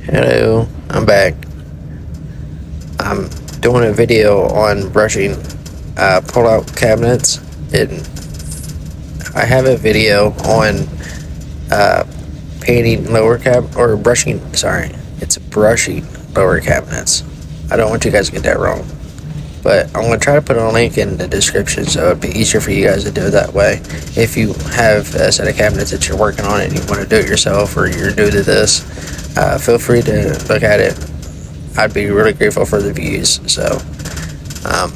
Hello, I'm back. I'm doing a video on brushing pull-out cabinets, and I have a video on uh, painting lower or brushing. Sorry, it's brushing lower cabinets. I don't want you guys to get that wrong, but I'm gonna try to put a link in the description so it'd be easier for you guys to do it that way. If you have a set of cabinets that you're working on and you want to do it yourself, or you're new to this, feel free to look at it. I'd be really grateful for the views. So um,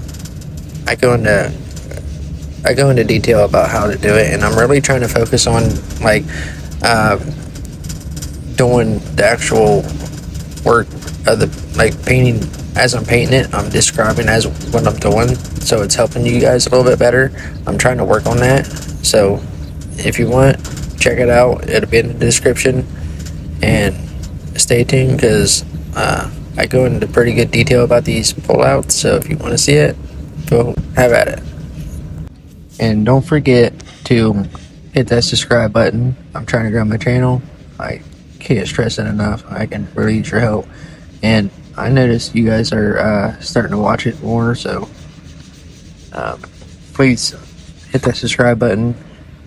I go into detail about how to do it, and I'm really trying to focus on like uh, doing the actual work of the painting. As I'm painting it, I'm describing as what I'm doing, so it's helping you guys a little bit better. I'm trying to work on that. So if you want, check it out. It'll be in the description, and stay tuned because I go into pretty good detail about these pullouts. So if you want to see it, go have at it. And don't forget to hit that subscribe button. I'm trying to grow my channel. I can't stress it enough. I can really use your help. And I noticed you guys are starting to watch it more. So please hit that subscribe button.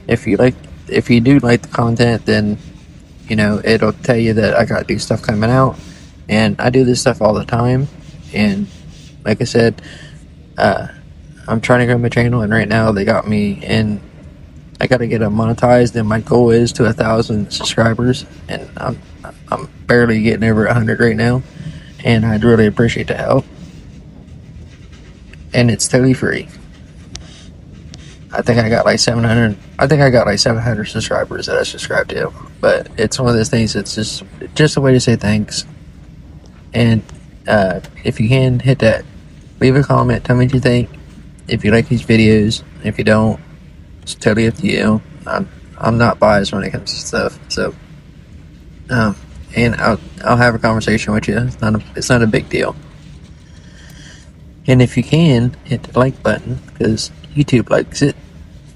If you do like the content, then it'll tell you that I got new stuff coming out. And I do this stuff all the time. And like I said, I'm trying to grow my channel, and right now they got me in. I got to get it monetized, and my goal is to 1,000 subscribers, and I'm barely getting over 100 right now, and I'd really appreciate the help. And it's totally free. I think I got like 700. I think I got like 700 subscribers that I subscribe to, but it's one of those things. It's just a way to say thanks. And if you can hit that, leave a comment, tell me what you think. If you like these videos, if you don't, it's totally up to you. I'm not biased when it comes to stuff. So, and I'll have a conversation with you. It's not a big deal. And if you can, hit the like button because YouTube likes it,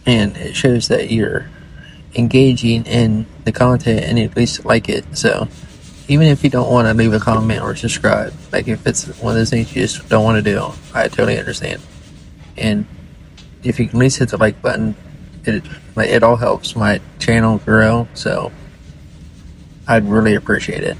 and it shows that you're engaging in the content and at least like it. So even if you don't want to leave a comment or subscribe, like if it's one of those things you just don't want to do, I totally understand. And if you can at least hit the like button, it all helps my channel grow. So I'd really appreciate it.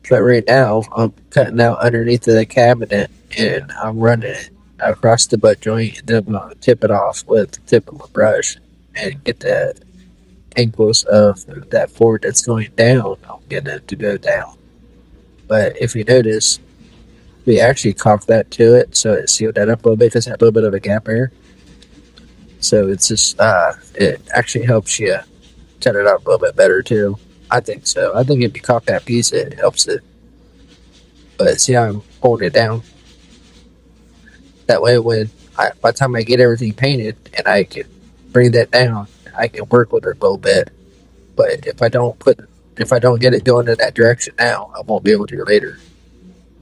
But right now, I'm cutting out underneath of the cabinet, and I'm running it across the butt joint, and then I'm gonna tip it off with the tip of my brush and get the angles of that board that's going down. I'm getting it to go down. But if you notice, we actually caulked that to it, so it sealed that up a little bit because it had a little bit of a gap there. So it's just, it actually helps you set it up a little bit better too. I think so. I think if you caulk that piece, it helps it. But see how I'm holding it down? That way, by the time I get everything painted and I can bring that down, I can work with it a little bit. But if I don't get it going in that direction now, I won't be able to later.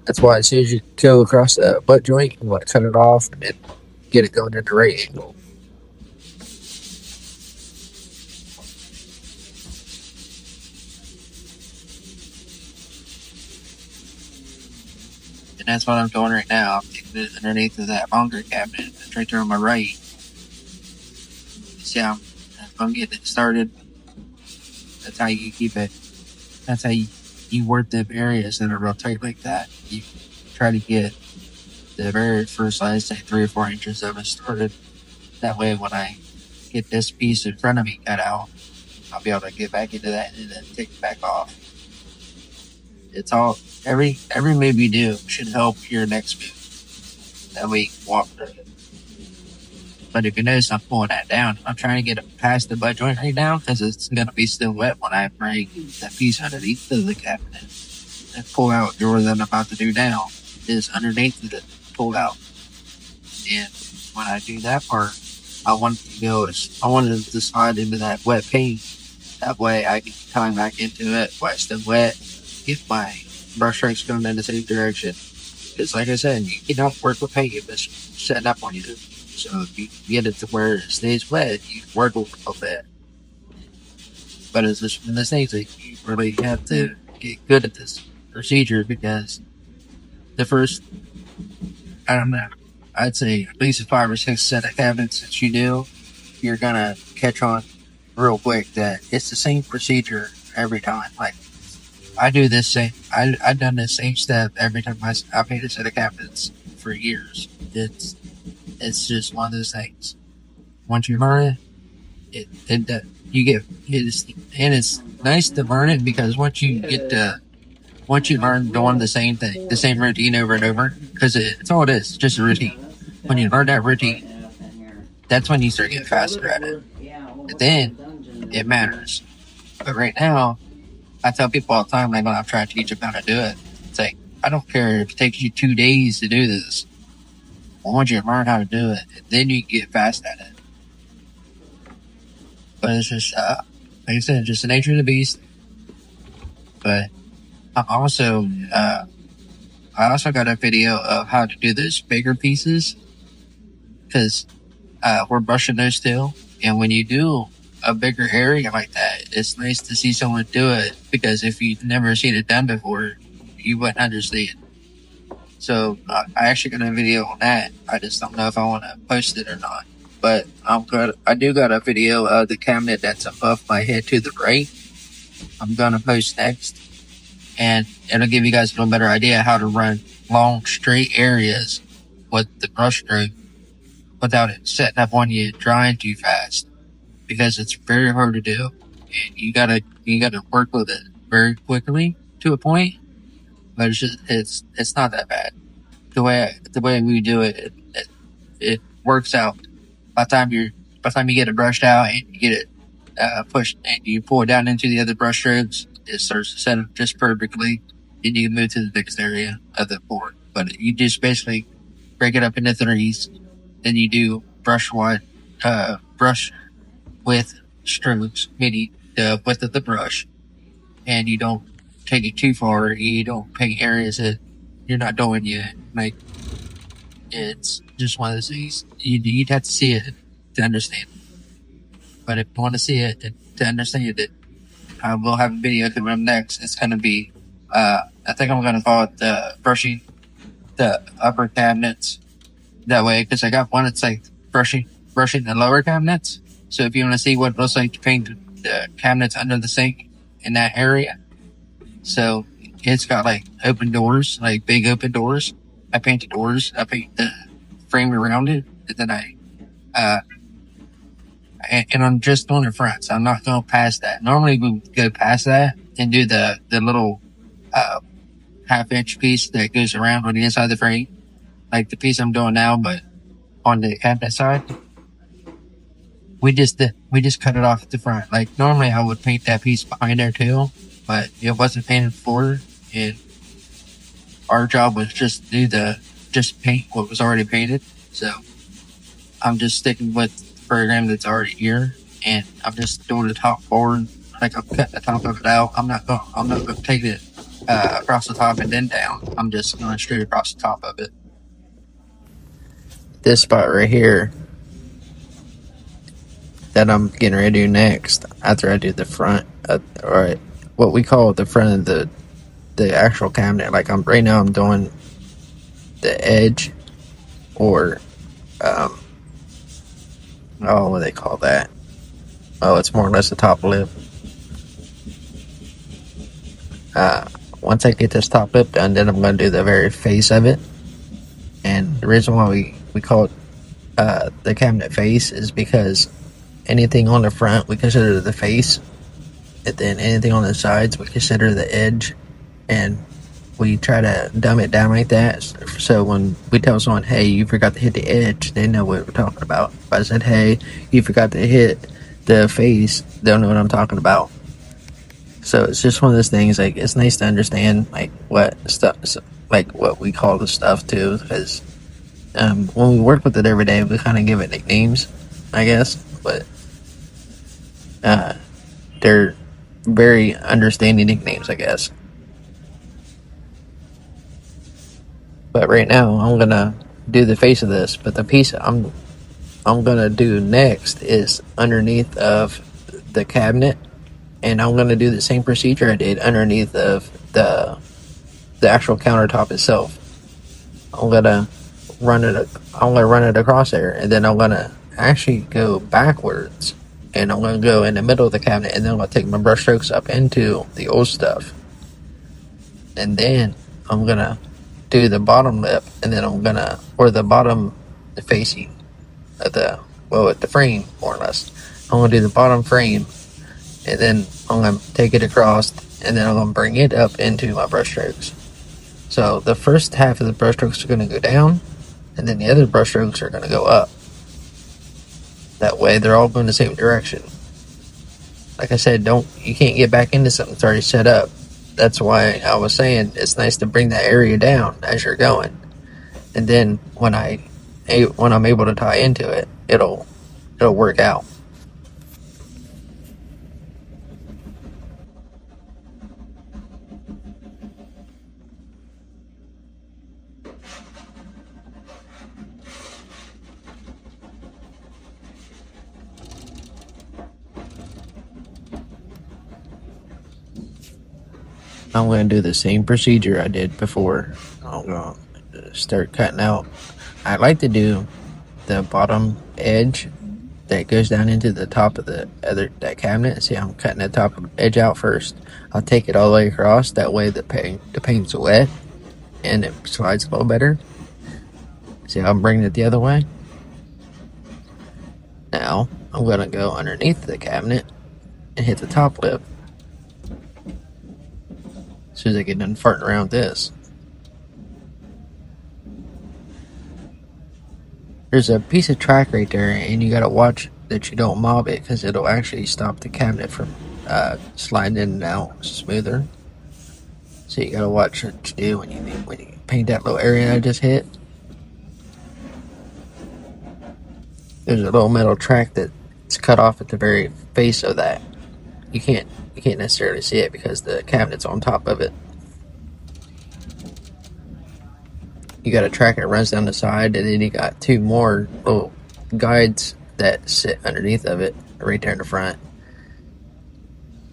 That's why as soon as you go across the butt joint, you want to cut it off and then get it going in the right angle. And that's what I'm doing right now. I'm taking it underneath of that longer cabinet. It's right there on my right. See how I'm getting it started. That's how you keep it. That's how you work the areas that are real tight like that. You try to get the very first size, say 3 or 4 inches of it started. That way, when I get this piece in front of me cut out, I'll be able to get back into that and then take it back off. It's all every move you do should help your next move. That way you can walk through it. But if you notice, I'm pulling that down. I'm trying to get it past the butt joint right now because it's going to be still wet when I bring that piece underneath of the cabinet. That pull-out drawer that I'm about to do now is underneath the pull-out. And when I do that part, I want it to slide into that wet paint. That way I can climb back into it while it's still wet. Get my brush strokes going in the same direction. Because like I said, you don't work with paint if it's setting up on you. So if you get it to where it stays wet, you work with it. But it's just one of those things that you really have to get good at this procedure, because the first, I don't know, I'd say at least 5 or 6 set of cabinets that you do, you're gonna catch on real quick that it's the same procedure every time. Like, I do this same, I've done this same step every time I made a set of cabinets for years. It's just one of those things. Once you learn you get it's, and it's nice to learn it, because once you learn doing the same thing, the same routine over and over, because it's all it is, just a routine. When you learn that routine, that's when you start getting faster at it. And then it matters. But right now, I tell people all the time, like when I'm trying to teach them how to do it, it's like, I don't care if it takes you 2 days to do this. I want you to learn how to do it, and then you get fast at it. But it's just, like I said, just the nature of the beast. But I'm also, I also got a video of how to do those bigger pieces, because we're brushing those too. And when you do a bigger area like that, it's nice to see someone do it, because if you've never seen it done before, you wouldn't understand. So I actually got a video on that. I just don't know if I want to post it or not. But I do got a video of the cabinet that's above my head to the right. I'm gonna post next, and it'll give you guys a little better idea how to run long straight areas with the brush stroke without it setting up on you drying too fast, because it's very hard to do. And you gotta work with it very quickly to a point, but it's not that bad. The way we do it works out. By the time you get it brushed out and you get it pushed and you pull it down into the other brush strokes, it starts to set up just perfectly. Then you can move to the next area of the board. But you just basically break it up into threes. Then you do brush with strokes, meaning the width of the brush, and you don't take it too far. You don't pick areas that you're not doing yet. Like, it's just one of those things. You'd have to see it to understand. But if you want to see it to understand it, I will have a video coming up next. It's going to be, I think I'm going to call it brushing the upper cabinets. That way, because I got one that's like brushing the lower cabinets. So if you want to see what it looks like to paint the cabinets under the sink in that area. So it's got like open doors, like big open doors. I paint the doors. I paint the frame around it, and then and I'm just on the front, so I'm not going past that. Normally we would go past that and do the little half-inch piece that goes around on the inside of the frame, like the piece I'm doing now, but on the cabinet side. We just cut it off at the front. Like, normally I would paint that piece behind there too, but it wasn't painted before, and our job was just paint what was already painted. So I'm just sticking with the program that's already here, and I'm just doing the top forward. Like, I'm cutting the top of it out. I'm not gonna take it across the top and then down. I'm just going straight across the top of it. This spot right here that I'm getting ready to do next, after I do the front, or what we call the front of the actual cabinet. Like, right now I'm doing the edge, or what do they call that? Oh, it's more or less the top lip. Once I get this top lip done, then I'm going to do the very face of it. And the reason why we call it the cabinet face is because anything on the front we consider the face, and then anything on the sides we consider the edge, and we try to dumb it down like that, so when we tell someone, hey, you forgot to hit the edge, they know what we're talking about. If I said, hey, you forgot to hit the face, they'll know what I'm talking about. So it's just one of those things, like, it's nice to understand, like, what stuff, like, what we call the stuff too, because when we work with it every day, we kind of give it nicknames, I guess, but they're very understanding nicknames, I guess. But right now, I'm gonna do the face of this. But the piece I'm gonna do next is underneath of the cabinet, and I'm going to do the same procedure I did underneath of the actual countertop itself. I'm gonna run it across there, and then I'm gonna actually go backwards, and I'm gonna go in the middle of the cabinet, and then I'm gonna take my brush strokes up into the old stuff, and then I'm gonna do the bottom lip, and then or the bottom facing of the frame, more or less. I'm gonna do the bottom frame, and then I'm gonna take it across, and then I'm gonna bring it up into my brush strokes. So the first half of the brush strokes are gonna go down, and then the other brush strokes are gonna go up. That way, they're all going the same direction. Like I said, you can't get back into something that's already set up. That's why I was saying it's nice to bring that area down as you're going, and then when I'm able to tie into it, it'll work out. I'm going to do the same procedure I did before. I'm going to start cutting out. I like to do the bottom edge that goes down into the top of that cabinet. See, I'm cutting the top edge out first. I'll take it all the way across. That way, the paint's wet and it slides a little better. See, I'm bringing it the other way. Now I'm gonna go underneath the cabinet and hit the top lip. As soon as I get done farting around this, there's a piece of track right there, and you gotta watch that you don't mob it, because it'll actually stop the cabinet from sliding in and out smoother. So you gotta watch what you do when you paint that little area I just hit. There's a little metal track that's cut off at the very face of that. You can't necessarily see it because the cabinet's on top of it. You got a track that runs down the side, and then you got two more little guides that sit underneath of it, right there in the front.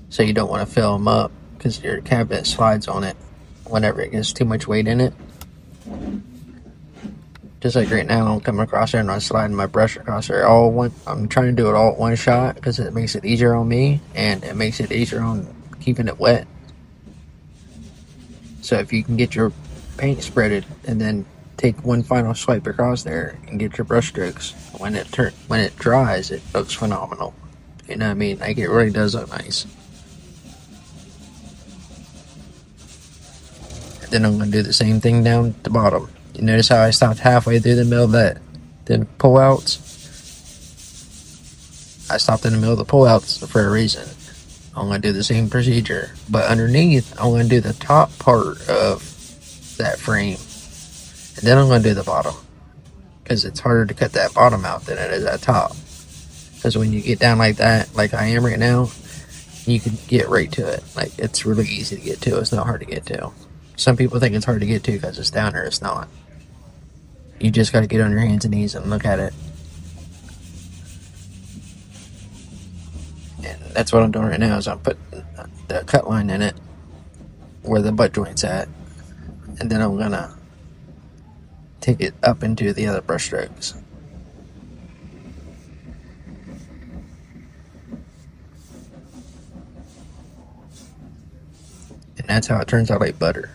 So you don't want to fill them up, because your cabinet slides on it whenever it gets too much weight in it. Just like right now, I'm coming across there and I'm sliding my brush across there. I'm trying to do it all at one shot, because it makes it easier on me, and it makes it easier on keeping it wet. So if you can get your paint spreaded and then take one final swipe across there and get your brush strokes, when it dries, it looks phenomenal. You know what I mean? Like, it really does look nice. And then I'm going to do the same thing down at the bottom. You notice how I stopped halfway through the middle of the pullouts? I stopped in the middle of the pullouts for a reason. I'm going to do the same procedure, but underneath, I'm going to do the top part of that frame, and then I'm going to do the bottom, because it's harder to cut that bottom out than it is that top. Because when you get down like that, like I am right now, you can get right to it. Like, it's really easy to get to. It's not hard to get to. Some people think it's hard to get to because it's down there. It's not. You just got to get on your hands and knees and look at it. And that's what I'm doing right now, is I'm putting the cut line in it where the butt joint's at, and then I'm gonna take it up into the other brush strokes. And that's how it turns out like butter.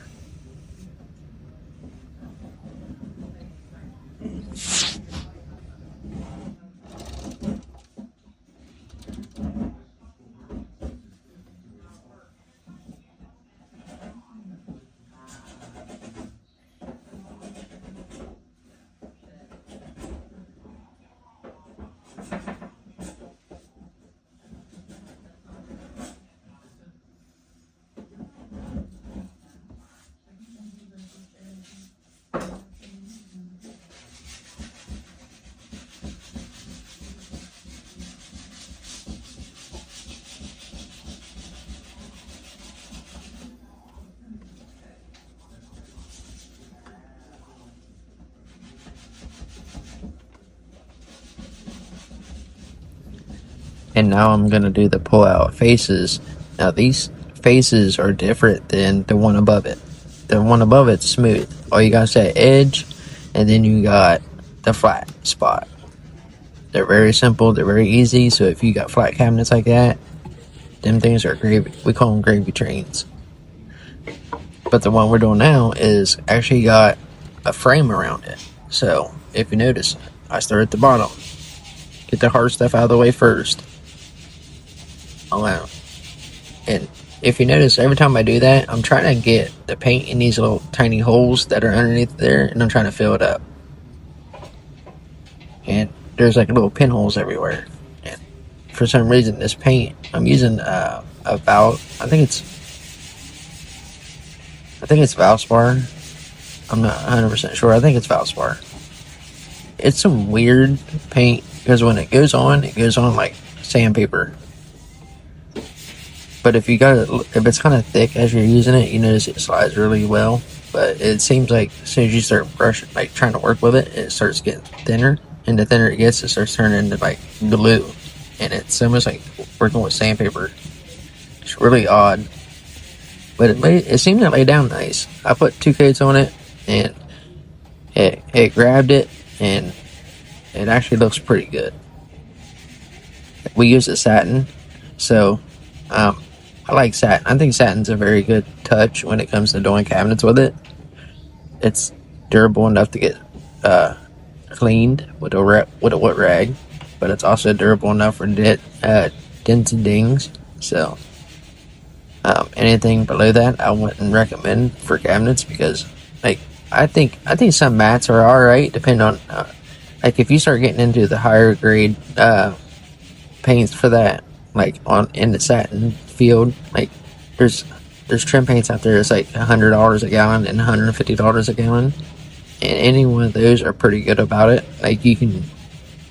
And now I'm gonna do the pull out faces Now these faces are different than the one above it. The one above it's smooth. All you got is that edge, and then you got the flat spot. They're very simple. They're very easy. So if you got flat cabinets like that, them things are gravy. We call them gravy trains. But the one we're doing now is actually got a frame around it. So if you notice, I start at the bottom. Get the hard stuff out of the way first. Alone. And if you notice, every time I do that, I'm trying to get the paint in these little tiny holes that are underneath there, and I'm trying to fill it up. And there's like little pinholes everywhere. And for some reason, this paint, I'm using I think it's Valspar. I'm not 100% sure. I think it's Valspar. It's some weird paint because when it goes on like sandpaper. But if it's kind of thick as you're using it, you notice it slides really well. But it seems like as soon as you start brushing, like trying to work with it, it starts getting thinner. And the thinner it gets, it starts turning into like glue. And it's almost like working with sandpaper. It's really odd. But it seemed to lay down nice. I put 2 coats on it, and it grabbed it, and it actually looks pretty good. We use a satin, so I like satin. I think satin's a very good touch when it comes to doing cabinets with it. It's durable enough to get cleaned with a wet rag, but it's also durable enough for dents and dings. So anything below that, I wouldn't recommend for cabinets because, like, I think some mats are all right, depending on like if you start getting into the higher grade paints for that, like in the satin field, like there's trim paints out there. It's like $100 a gallon and $150 a gallon, and any one of those are pretty good about it. Like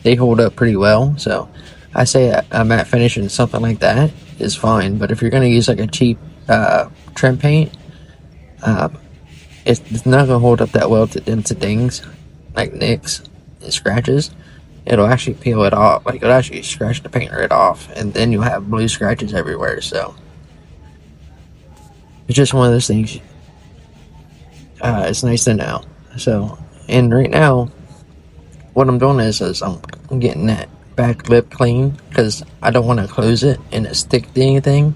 they hold up pretty well. So I say a matte finish and something like that is fine. But if you're gonna use like a cheap trim paint, it's not gonna hold up that well to dents and dings, like nicks and scratches. It'll actually peel it off. Like it'll actually scratch the paint right off, and then you'll have blue scratches everywhere. So it's just one of those things. It's nice to know. So, and right now, what I'm doing is I'm getting that back lip clean because I don't want to close it and it stick to anything.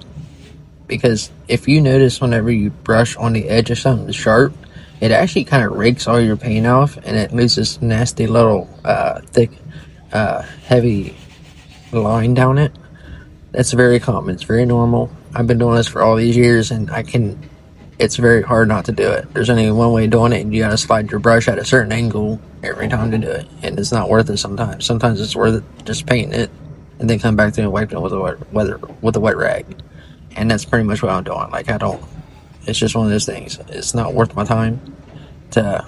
Because if you notice, whenever you brush on the edge of something sharp, it actually kind of rakes all your paint off, and it leaves this nasty little thick, heavy line down it. That's very common. It's very normal. I've been doing this for all these years, and it's very hard not to do it. There's only one way of doing it, and you gotta slide your brush at a certain angle every time to do it, and it's not worth it sometimes. Sometimes it's worth it just painting it and then come back to it and wipe it with a wet rag. And that's pretty much what I'm doing. Like, it's just one of those things. It's not worth my time to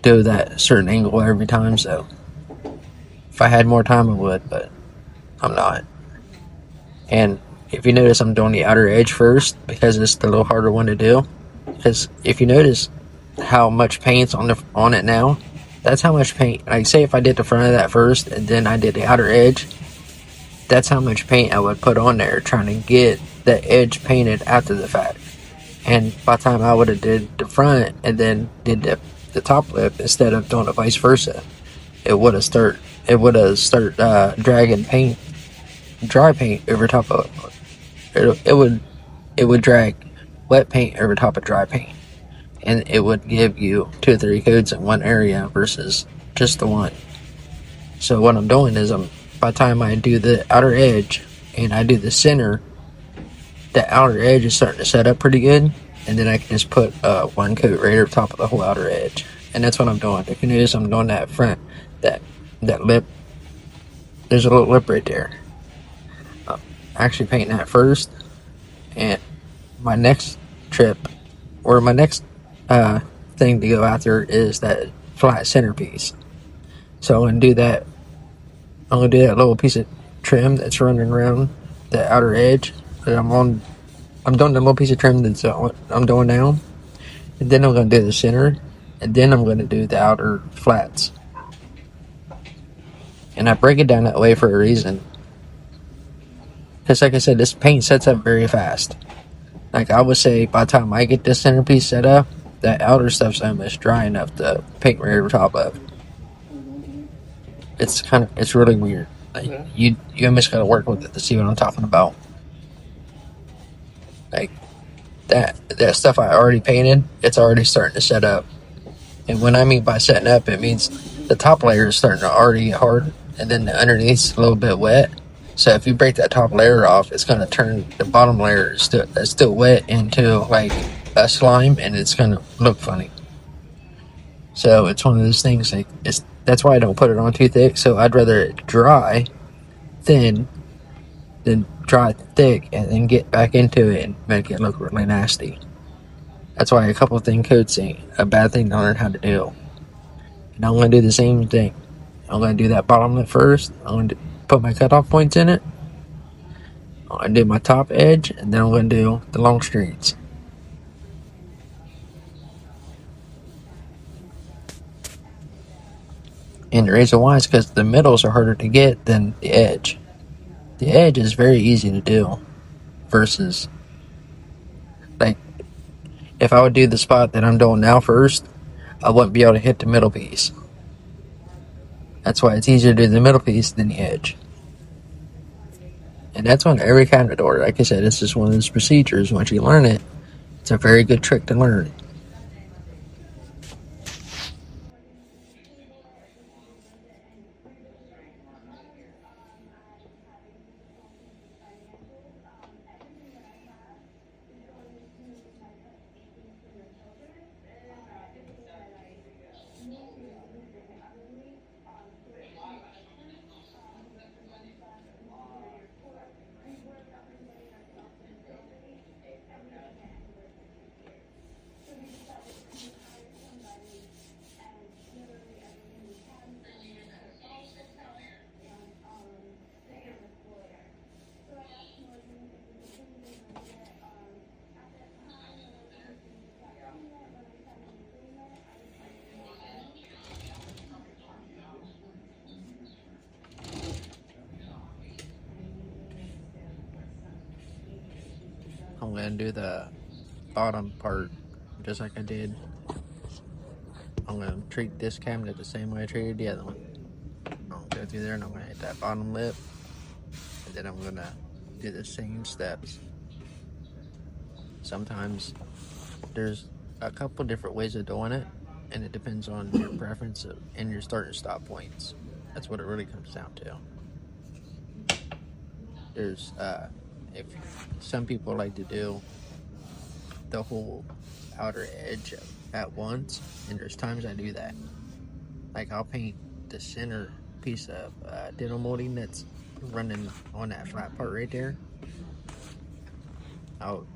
do that certain angle every time. So if I had more time, I would, but I'm not. And if you notice, I'm doing the outer edge first because it's the little harder one to do. Because if you notice how much paint's on it now, that's how much paint. Like, say if I did the front of that first and then I did the outer edge, that's how much paint I would put on there trying to get the edge painted after the fact. And by the time I would have did the front and then did the top lip instead of doing it vice versa, it would have start dragging dry paint over top of it would drag wet paint over top of dry paint, and it would give you 2 or 3 coats in one area versus just the one. So what I'm doing is by the time I do the outer edge and I do the center, the outer edge is starting to set up pretty good, and then I can just put 1 coat right over top of the whole outer edge. And that's what I'm doing. If you notice, I'm doing that front, that lip. There's a little lip right there. I'm actually painting that first, and my next trip, or my next thing to go after is that flat centerpiece. So I'm gonna do that. I'm gonna do that little piece of trim that's running around the outer edge. I'm doing the little piece of trim that's I'm doing now, and then I'm gonna do the center, and then I'm gonna do the outer flats. And I break it down that way for a reason. Because like I said, this paint sets up very fast. Like I would say, by the time I get this centerpiece set up, that outer stuff's almost dry enough to paint right over top of. It's really weird. Like you almost gotta work with it to see what I'm talking about. Like that stuff I already painted, it's already starting to set up. And when I mean by setting up, it means the top layer is starting to already get hard, and then the underneath's a little bit wet. So if you break that top layer off, it's going to turn the bottom layer that's still wet into like a slime, and it's going to look funny. So it's one of those things. Like that's why I don't put it on too thick. So I'd rather it dry thin than dry thick, and then get back into it and make it look really nasty. That's why a couple thin coats ain't a bad thing to learn how to do. And I'm going to do the same thing. I'm going to do that bottom lip first. I'm going to put my cutoff points in it. I'm going to do my top edge, and then I'm going to do the long streets. And the reason why is because the middles are harder to get than the edge. The edge is very easy to do versus, like, if I would do the spot that I'm doing now first, I wouldn't be able to hit the middle piece. That's why it's easier to do the middle piece than the edge. And that's on every cabinet door. Like I said, it's just one of those procedures. Once you learn it, it's a very good trick to learn. I'm going to do the bottom part just like I did. I'm going to treat this cabinet the same way I treated the other one. I'm going to go through there and I'm going to hit that bottom lip. And then I'm going to do the same steps. Sometimes there's a couple different ways of doing it, and it depends on your preference and your start and stop points. That's what it really comes down to. There's if some people like to do the whole outer edge at once, and there's times I do that. Like I'll paint the center piece of dental molding that's running on that flat part right there. I'll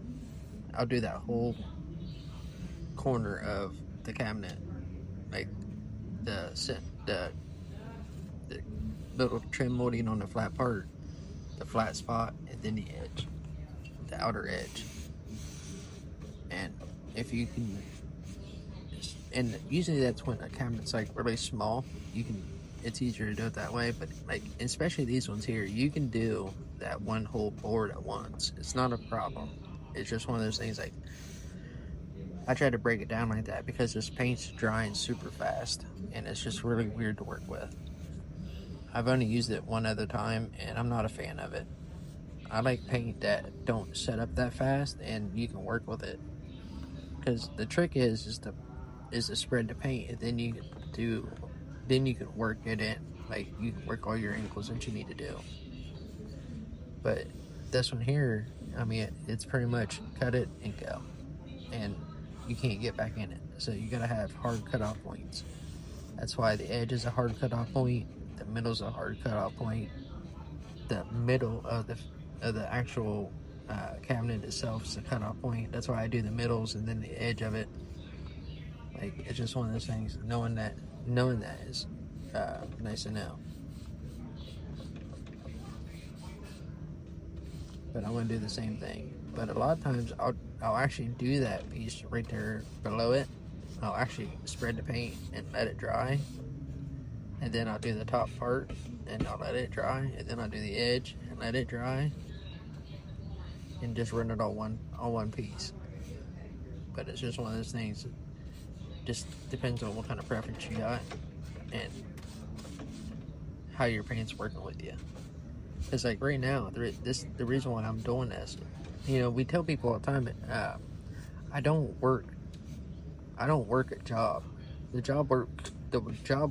do that whole corner of the cabinet, like the little trim molding on the flat part, the flat spot, and then the edge, the outer edge. And if you can, and usually that's when a cabinet's like really small, it's easier to do it that way. But like especially these ones here, you can do that one whole board at once. It's not a problem. It's just one of those things. Like I try to break it down like that because this paint's drying super fast, and it's just really weird to work with. I've only used it one other time, and I'm not a fan of it. I like paint that don't set up that fast, and you can work with it. Because the trick is to spread the paint, and then you can work it in. Like you can work all your angles that you need to do. But this one here, I mean, it's pretty much cut it and go, and you can't get back in it. So you gotta have hard cutoff points. That's why the edge is a hard cutoff point. The middle's a hard cutoff point. The middle of the actual cabinet itself is a cutoff point. That's why I do the middles and then the edge of it. Like it's just one of those things. Knowing that is nice to know. But I'm gonna do the same thing. But a lot of times I'll actually do that piece right there below it. I'll actually spread the paint and let it dry, and then I'll do the top part and I'll let it dry, and then I'll do the edge and let it dry, and just run it all one piece. But it's just one of those things. It just depends on what kind of preference you got and how your paint's working with you. It's like right now, the reason why I'm doing this. We tell people all the time. I don't work. I don't work a job. The job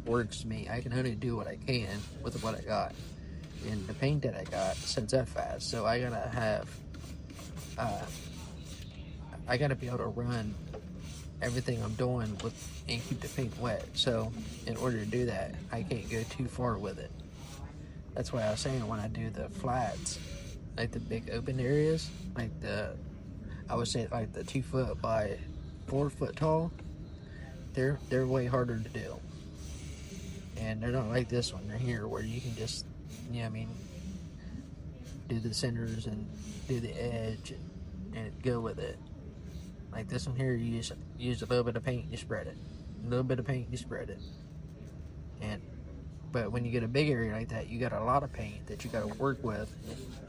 works to me. I can only do what I can with what I got. And the paint that I got sets that fast. So uh, I gotta be able to run everything I'm doing with and keep the paint wet. So in order to do that, I can't go too far with it. That's why I was saying when I do the flats, like the big open areas, I would say like the 2 foot by 4 foot tall, they're way harder to do. And they're not like this one right here where you can just, do the centers and do the edge and go with it. Like this one here, you just use a little bit of paint, you spread it. A little bit of paint, you spread it. And but when you get a big area like that, you got a lot of paint that you got to work with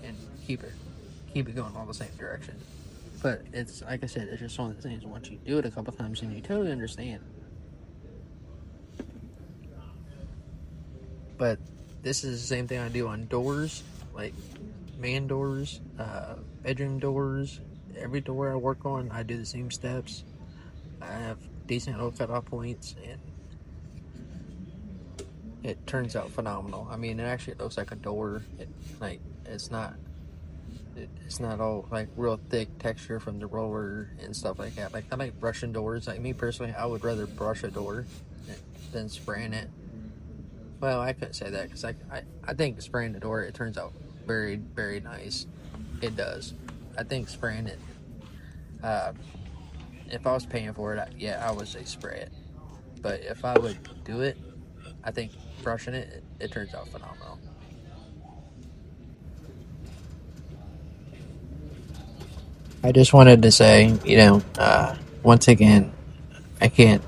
and keep it going all the same direction. But it's like I said, it's just one of the things. Once you do it a couple times, and you totally understand. But this is the same thing I do on doors, like man doors, bedroom doors. Every door I work on, I do the same steps. I have decent little cutoff points, and it turns out phenomenal. I mean, it actually looks like a door. It's not. It's not all like real thick texture from the roller and stuff like that. Like I like brushing doors. Like me personally, I would rather brush a door than spraying it. Well, I couldn't say that because I think spraying the door, it turns out very, very nice. It does. I think spraying it, if I was paying for it, I would say spray it. But if I would do it, I think brushing it turns out phenomenal. I just wanted to say, once again, I can't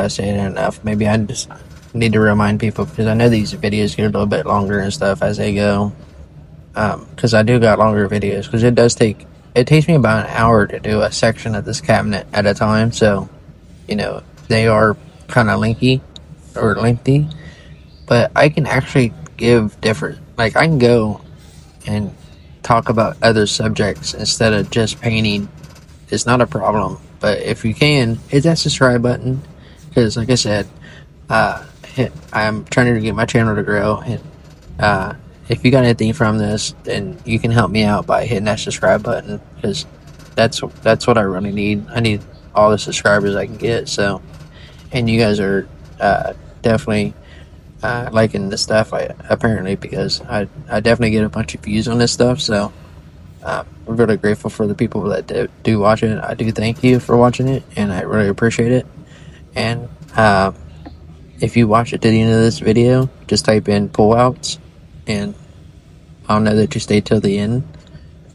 say it enough. Maybe I just need to remind people because I know these videos get a little bit longer and stuff as they go. Because I do got longer videos because it takes me about an hour to do a section of this cabinet at a time. So, they are kind of lengthy, but I can actually give different. Like I can go and talk about other subjects instead of just painting. It's not a problem. But if you can, hit that subscribe button because, like I said, I'm trying to get my channel to grow. And if you got anything from this, then you can help me out by hitting that subscribe button because that's what I really need. I need all the subscribers I can get. So, and you guys are definitely liking the stuff. Apparently because I definitely get a bunch of views on this stuff. So. I'm really grateful for the people that do watch it. I do thank you for watching it, and I really appreciate it. And if you watch it to the end of this video, just type in pullouts, and I'll know that you stayed till the end.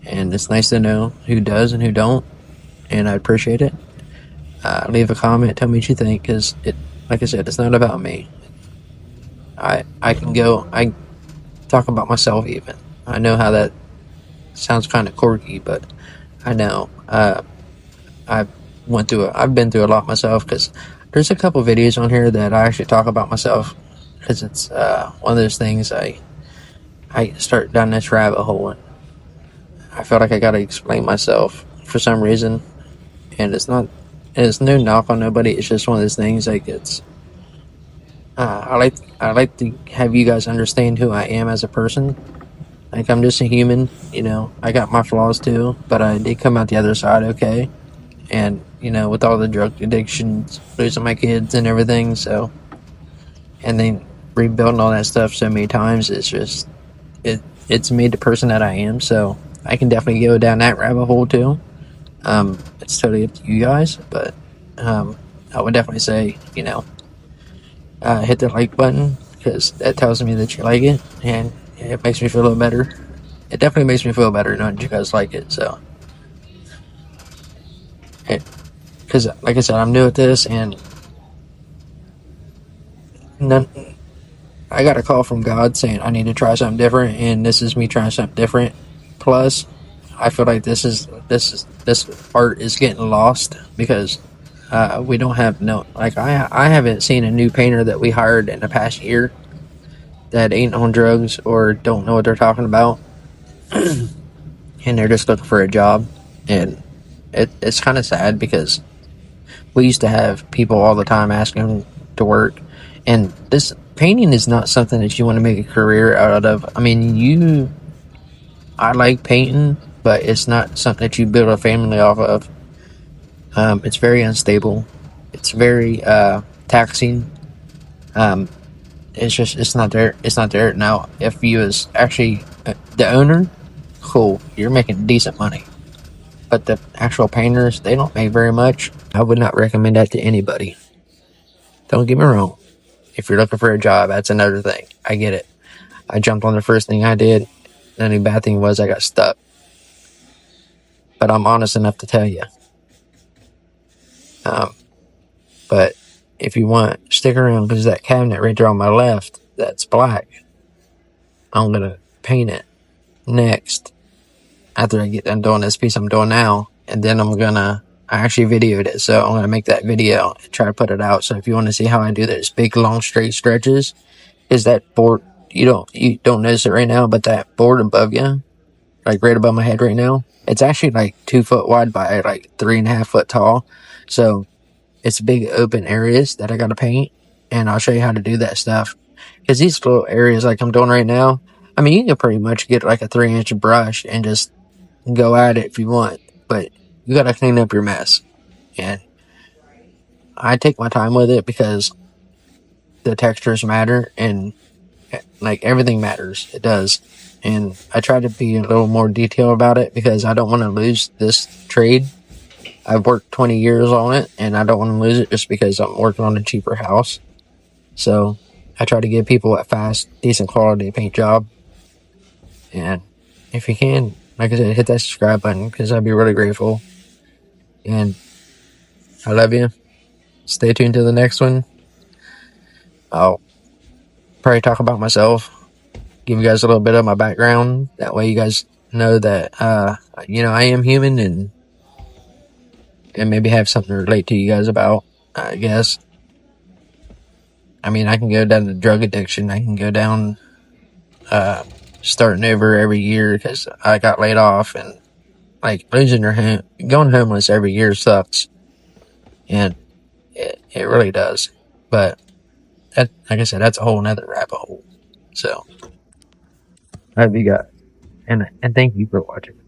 And it's nice to know who does and who don't, and I appreciate it. Leave a comment, tell me what you think, because like I said, it's not about me. I talk about myself even. I know how that sounds kind of quirky, but I know. I've been through a lot myself because there's a couple videos on here that I actually talk about myself because it's one of those things I start down this rabbit hole and I feel like I gotta explain myself for some reason, and it's no knock on nobody. It's just one of those things like it's. I like to have you guys understand who I am as a person. Like I'm just a human, I got my flaws too, but I did come out the other side okay. And, with all the drug addictions, losing my kids and everything, so and then rebuilding all that stuff so many times, it's made the person that I am, so I can definitely go down that rabbit hole too. It's totally up to you guys, but I would definitely say, hit the like button because that tells me that you like it and it makes me feel a little better. It definitely makes me feel better knowing you guys like it. So, because like I said, I'm new at this, and I got a call from God saying I need to try something different, and this is me trying something different. Plus, I feel like this art is getting lost because we don't have no like I haven't seen a new painter that we hired in the past year that ain't on drugs or don't know what they're talking about, and they're just looking for a job, and it's kind of sad because we used to have people all the time asking to work, and this painting is not something that you want to make a career out of. I mean, I like painting, but it's not something that you build a family off of. It's very unstable. It's very taxing. Um, it's not there. It's not there now. If you was actually the owner, cool, you're making decent money. But the actual painters, they don't make very much. I would not recommend that to anybody. Don't get me wrong. If you're looking for a job, that's another thing. I get it. I jumped on the first thing I did. The only bad thing was I got stuck. But I'm honest enough to tell you. Um, but if you want, stick around because that cabinet right there on my left, that's black. I'm going to paint it next after I get done doing this piece I'm doing now. And then I actually videoed it. So I'm going to make that video and try to put it out. So if you want to see how I do those big, long, straight stretches, is that board, you don't notice it right now, but that board above you, like right above my head right now, it's actually like 2 foot wide by like 3.5 foot tall. So it's big open areas that I got to paint, and I'll show you how to do that stuff. Because these little areas like I'm doing right now, I mean, you can pretty much get like a 3-inch brush and just go at it if you want, but you got to clean up your mess. And I take my time with it because the textures matter and like everything matters. It does. And I try to be a little more detailed about it because I don't want to lose this trade. I've worked 20 years on it, and I don't want to lose it just because I'm working on a cheaper house. So I try to give people a fast, decent quality paint job. And if you can, like I said, hit that subscribe button because I'd be really grateful. And I love you. Stay tuned to the next one. I'll probably talk about myself, give you guys a little bit of my background. That way you guys know that, I am human and maybe have something to relate to you guys about, I guess. I mean, I can go down to drug addiction. I can go down starting over every year because I got laid off, and like losing your home, going homeless every year sucks, and it really does. But that, like I said, that's a whole nother rabbit hole. So, I hope you got, and thank you for watching.